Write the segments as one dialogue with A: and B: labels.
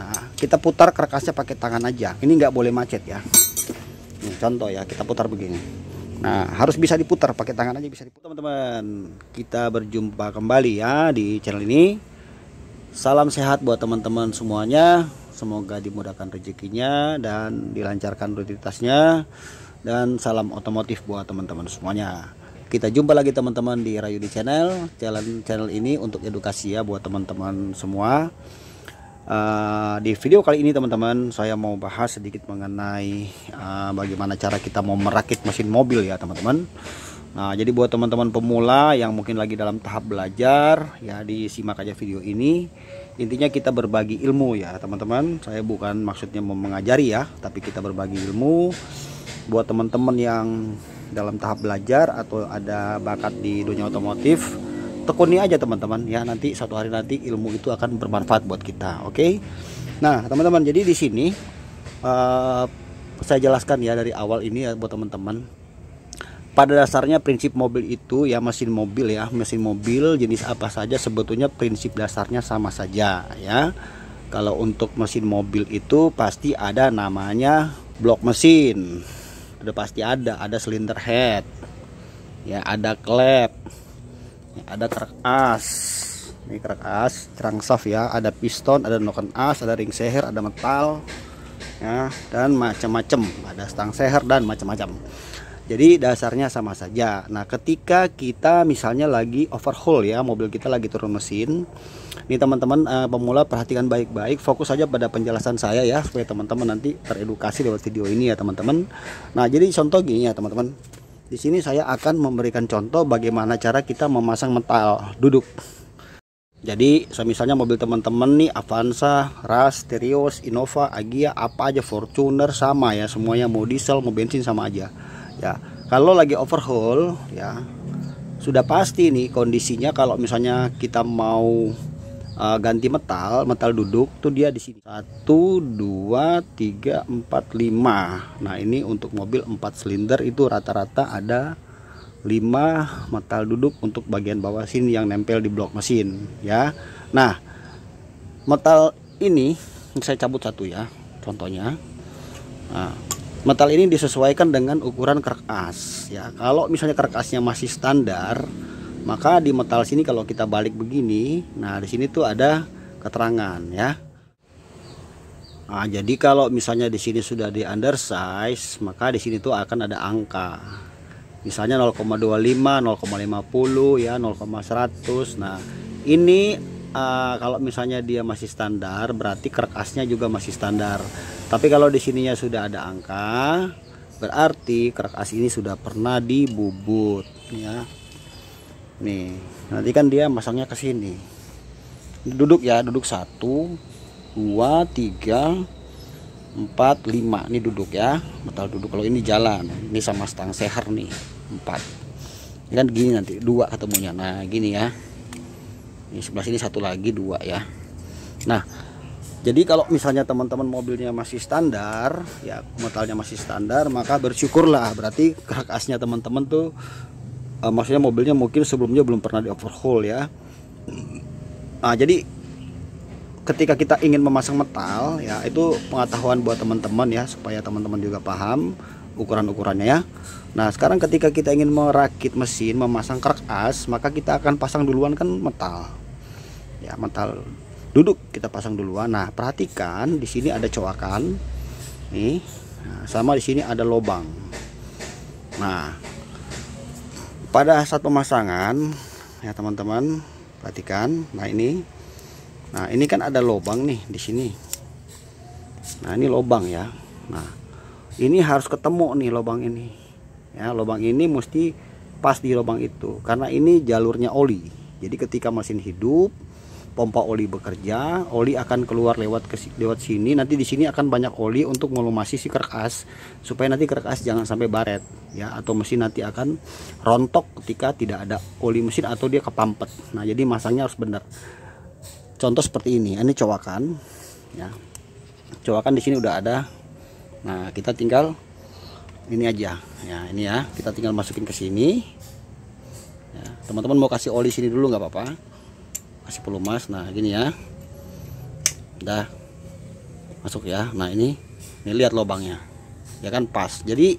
A: Nah, kita putar kerkasnya pakai tangan aja. Ini nggak boleh macet ya. Nih, contoh ya, kita putar begini. Nah, harus bisa diputar pakai tangan aja, bisa diputar. Teman-teman, kita berjumpa kembali ya di channel ini. Salam sehat buat teman-teman semuanya. Semoga dimudahkan rezekinya dan dilancarkan rutinitasnya. Dan salam otomotif buat teman-teman semuanya. Kita jumpa lagi teman-teman di Rayudi Channel. Channel ini untuk edukasi ya buat teman-teman semua. Di video kali ini teman-teman, saya mau bahas sedikit mengenai bagaimana cara kita mau merakit mesin mobil ya teman-teman. Nah, jadi buat teman-teman pemula yang mungkin lagi dalam tahap belajar ya, disimak aja video ini. Intinya kita berbagi ilmu ya teman-teman. Saya bukan maksudnya mau mengajari ya, tapi kita berbagi ilmu buat teman-teman yang dalam tahap belajar atau ada bakat di dunia otomotif. Tekuni aja teman-teman ya, nanti suatu hari nanti ilmu itu akan bermanfaat buat kita. Oke. Nah teman-teman, jadi di sini saya jelaskan ya dari awal ini ya buat teman-teman. Pada dasarnya prinsip mobil itu ya, mesin mobil ya, mesin mobil jenis apa saja sebetulnya prinsip dasarnya sama saja ya. Kalau untuk mesin mobil itu pasti ada namanya blok mesin, pasti ada cylinder head ya, ada klep ya, ada kerak as, ini kerak as, crankshaft ya, ada piston, ada noken as, ada ring seher, ada metal ya, dan macam-macam, ada stang seher dan macam-macam. Jadi dasarnya sama saja. Nah, ketika kita misalnya lagi overhaul ya, mobil kita lagi turun mesin. Nih teman-teman pemula, perhatikan baik-baik, fokus saja pada penjelasan saya ya, supaya teman-teman nanti teredukasi lewat video ini ya teman-teman. Nah, jadi contoh gini ya teman-teman. Di sini saya akan memberikan contoh bagaimana cara kita memasang metal duduk. Jadi misalnya mobil teman-teman nih Avanza, Rush, Terios, Innova, Agya, apa aja, Fortuner sama ya, semuanya mau diesel mau bensin sama aja. Ya, kalau lagi overhaul ya, sudah pasti nih kondisinya kalau misalnya kita mau ganti metal duduk tuh dia di sini 1 2 3 4 5. Nah, ini untuk mobil 4 silinder itu rata-rata ada 5 metal duduk untuk bagian bawah sini yang nempel di blok mesin ya. Nah, metal ini saya cabut satu ya, contohnya. Nah, metal ini disesuaikan dengan ukuran kerak as ya. Kalau misalnya kerak asnya masih standar, maka di metal sini kalau kita balik begini, nah di sini tuh ada keterangan ya. Nah, jadi kalau misalnya di sini sudah di undersize, maka di sini tuh akan ada angka. Misalnya 0,25, 0,50 ya, 0,100. Nah, ini kalau misalnya dia masih standar, berarti kerak asnya juga masih standar. Tapi kalau di sininya sudah ada angka, berarti kerak as ini sudah pernah dibubut ya. Nih, nanti kan dia masangnya ke sini. Duduk ya, duduk 1 2 3 4 5. Ini duduk ya, metal duduk. Kalau ini jalan, ini sama stang seher nih 4. Ini kan gini nanti 2 ketemunya. Nah, gini ya. Ini sebelah sini satu lagi 2 ya. Nah, jadi kalau misalnya teman-teman mobilnya masih standar ya, metalnya masih standar, maka bersyukurlah, berarti kerak asnya teman-teman tuh maksudnya mobilnya mungkin sebelumnya belum pernah di overhaul ya. Nah, jadi ketika kita ingin memasang metal ya, itu pengetahuan buat teman-teman ya, supaya teman-teman juga paham ukuran-ukurannya ya. Nah, sekarang ketika kita ingin merakit mesin, memasang kerak as, maka kita akan pasang duluan kan metal ya, metal duduk kita pasang duluan. Nah, perhatikan di sini ada coakan nih, nah, sama di sini ada lubang. Nah, pada saat pemasangan ya teman-teman, perhatikan. Nah, ini kan ada lubang nih di sini. Nah, ini lubang ya. Nah, ini harus ketemu nih lubang ini ya. Lubang ini mesti pas di lubang itu, karena ini jalurnya oli. Jadi ketika mesin hidup, pompa oli bekerja, oli akan keluar lewat sini. Nanti di sini akan banyak oli untuk melumasi si kerak as, supaya nanti kerak as jangan sampai baret ya, atau mesin nanti akan rontok ketika tidak ada oli mesin atau dia kepampet. Nah, jadi masangnya harus benar. Contoh seperti ini. Ini coakan ya. Coakan di sini udah ada. Nah, kita tinggal ini aja ya, ini ya, kita tinggal masukin ke sini ya. Teman-teman mau kasih oli sini dulu nggak apa-apa, kasih pelumas. Nah, gini ya, udah masuk ya. Nah ini lihat lubangnya ya kan, pas. Jadi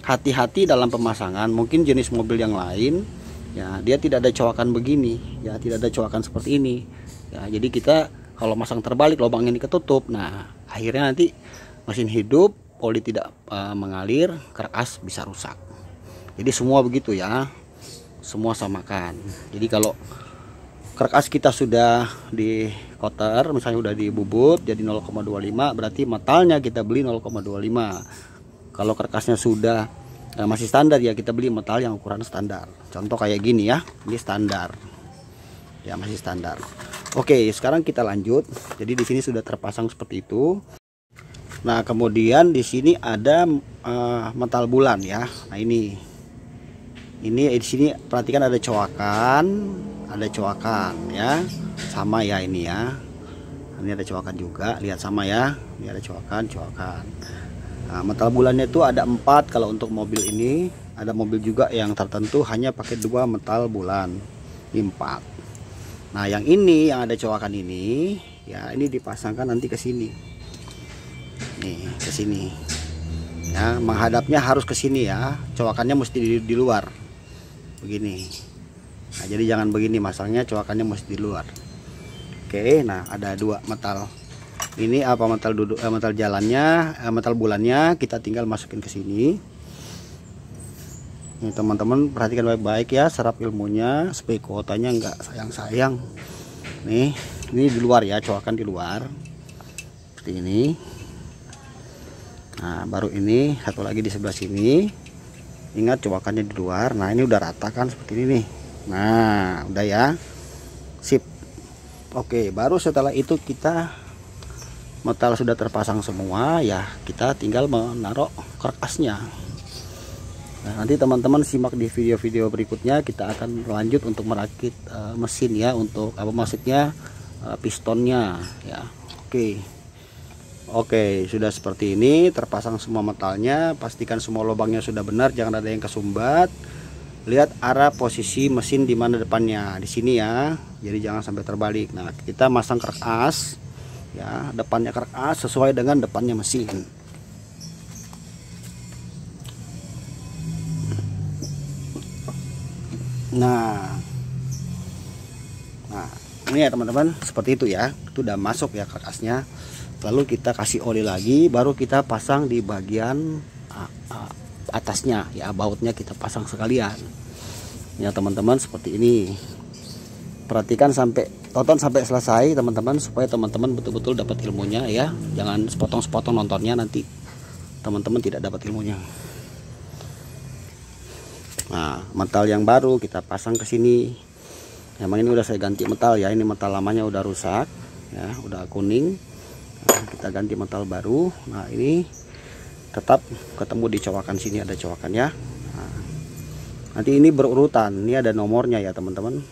A: hati-hati dalam pemasangan. Mungkin jenis mobil yang lain ya dia tidak ada coakan begini ya, tidak ada coakan seperti ini ya. Jadi kita kalau masang terbalik, lubang ini ketutup, nah akhirnya nanti mesin hidup, oli tidak mengalir, kerak as bisa rusak. Jadi semua begitu ya, semua samakan. Jadi kalau kerak as kita sudah di kotor, misalnya udah dibubut jadi 0,25, berarti metalnya kita beli 0,25. Kalau kerak asnya sudah masih standar ya, kita beli metal yang ukuran standar. Contoh kayak gini ya, ini standar ya, masih standar. Oke, sekarang kita lanjut. Jadi di sini sudah terpasang seperti itu. Nah kemudian di sini ada metal bulan ya. Nah ini di sini perhatikan ada coakan, ya, sama ya ini ya. Ini ada coakan juga, lihat sama ya. Ini ada coakan. Nah, metal bulannya itu ada 4 kalau untuk mobil ini. Ada mobil juga yang tertentu hanya pakai 2 metal bulan, ini 4. Nah yang ini yang ada coakan ini ya, ini dipasangkan nanti ke sini. Nih ke sini ya, menghadapnya harus ke sini ya, coakannya mesti di luar begini. Nah jadi jangan begini masangnya, coakannya mesti di luar. Oke, nah ada 2 metal ini, apa metal duduk, metal jalannya, metal bulannya kita tinggal masukin ke sini. Ini teman-teman perhatikan baik-baik ya, serap ilmunya supaya kuotanya enggak sayang-sayang. Nih ini di luar ya, coakan di luar seperti ini. Nah baru ini satu lagi di sebelah sini, ingat coakannya di luar. Nah ini udah rata kan seperti ini nih. Nah udah ya, sip. Oke, baru setelah itu kita metal sudah terpasang semua ya, kita tinggal menaruh kerak asnya. Nah, nanti teman-teman simak di video-video berikutnya, kita akan lanjut untuk merakit mesin ya, untuk apa maksudnya pistonnya ya. Oke, sudah seperti ini terpasang semua metalnya. Pastikan semua lubangnya sudah benar, jangan ada yang kesumbat. Lihat arah posisi mesin di mana depannya, di sini ya. Jadi jangan sampai terbalik. Nah, kita masang kerak as ya, depannya kerak as sesuai dengan depannya mesin. Nah ini ya teman-teman, seperti itu ya, itu udah masuk ya kerak asnya. Lalu kita kasih oli lagi, baru kita pasang di bagian atasnya ya, bautnya kita pasang sekalian ya teman-teman, seperti ini. Perhatikan sampai tonton sampai selesai teman-teman, supaya teman-teman betul-betul dapat ilmunya ya, jangan sepotong-sepotong nontonnya, nanti teman-teman tidak dapat ilmunya. Nah metal yang baru kita pasang ke sini. Memang ini udah saya ganti metal ya, ini metal lamanya udah rusak ya, udah kuning. Nah, kita ganti metal baru. Nah ini tetap ketemu di coakan sini, ada coakan ya. Nah, nanti ini berurutan, ini ada nomornya ya teman-teman.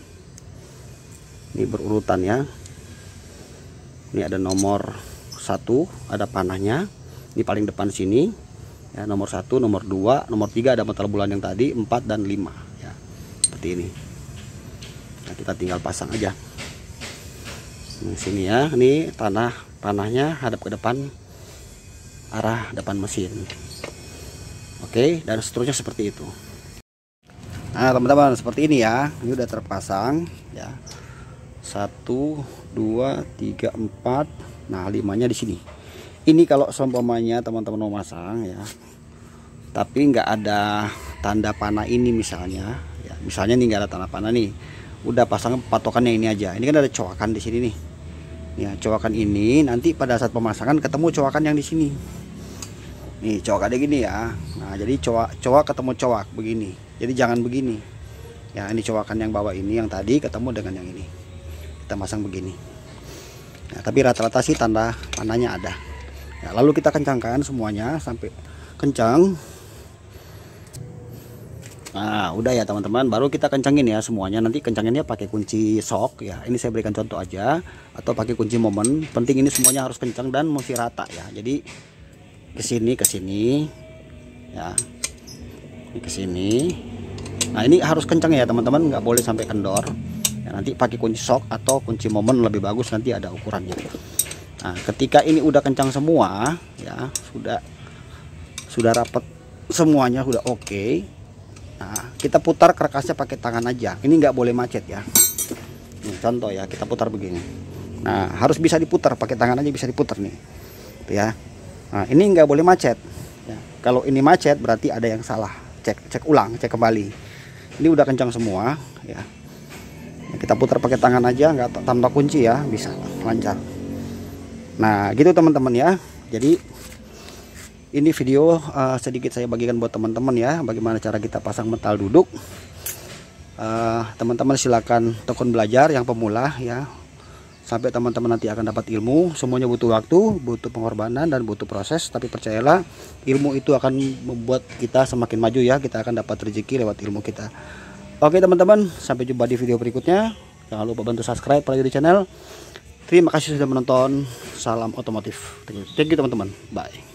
A: Ini berurutan ya. Ini ada nomor 1, ada panahnya. Ini paling depan sini. Ya, nomor 1, nomor 2, nomor 3 ada metal bulan yang tadi, 4 dan 5 ya. Seperti ini. Nah, kita tinggal pasang aja. Di sini ya, ini panahnya hadap ke depan, arah depan mesin. Oke, dan seterusnya seperti itu. Nah, teman-teman, seperti ini ya. Ini udah terpasang ya. 1 2 3 4. Nah, 5-nya di sini. Ini kalau seumpamanya teman-teman mau masang ya, tapi nggak ada tanda panah ini misalnya ya, misalnya nih nggak ada tanda panah nih, udah pasang patokannya ini aja. Ini kan ada coakan di sini nih ya, coakan ini nanti pada saat pemasangan ketemu coakan yang di sini nih, coakannya gini ya. Nah jadi coak ketemu coak begini, jadi jangan begini ya. Ini coakan yang bawah ini yang tadi ketemu dengan yang ini, kita pasang begini ya, tapi rata-rata sih tanda panahnya ada ya. Lalu kita kencangkan semuanya sampai kencang. Nah udah ya teman-teman, baru kita kencangin ya semuanya. Nanti kencanginnya pakai kunci sok ya, ini saya berikan contoh aja, atau pakai kunci momen. Penting ini semuanya harus kencang dan mesti rata ya. Jadi ke sini ya, ini ke sini. Nah ini harus kencang ya teman-teman, nggak boleh sampai kendor ya. Nanti pakai kunci sok atau kunci momen lebih bagus, nanti ada ukurannya. Nah, ketika ini udah kencang semua ya, sudah rapat semuanya, udah oke. Nah, kita putar karkasnya pakai tangan aja. Ini nggak boleh macet ya. Nih, contoh ya, kita putar begini. Nah, harus bisa diputar pakai tangan aja, bisa diputar nih. Tuh ya. Nah, ini nggak boleh macet. Ya, kalau ini macet berarti ada yang salah. Cek ulang, cek kembali. Ini udah kencang semua ya. Kita putar pakai tangan aja, nggak tanpa kunci ya, bisa lancar. Nah, gitu teman-teman ya. Jadi ini video sedikit saya bagikan buat teman-teman ya, bagaimana cara kita pasang mental duduk. Teman-teman silakan tekun belajar yang pemula ya, sampai teman-teman nanti akan dapat ilmu. Semuanya butuh waktu, butuh pengorbanan, dan butuh proses, tapi percayalah ilmu itu akan membuat kita semakin maju ya. Kita akan dapat rezeki lewat ilmu kita. Oke teman-teman, sampai jumpa di video berikutnya. Jangan lupa bantu subscribe di channel. Terima kasih sudah menonton. Salam otomotif. Thank you teman-teman. Bye.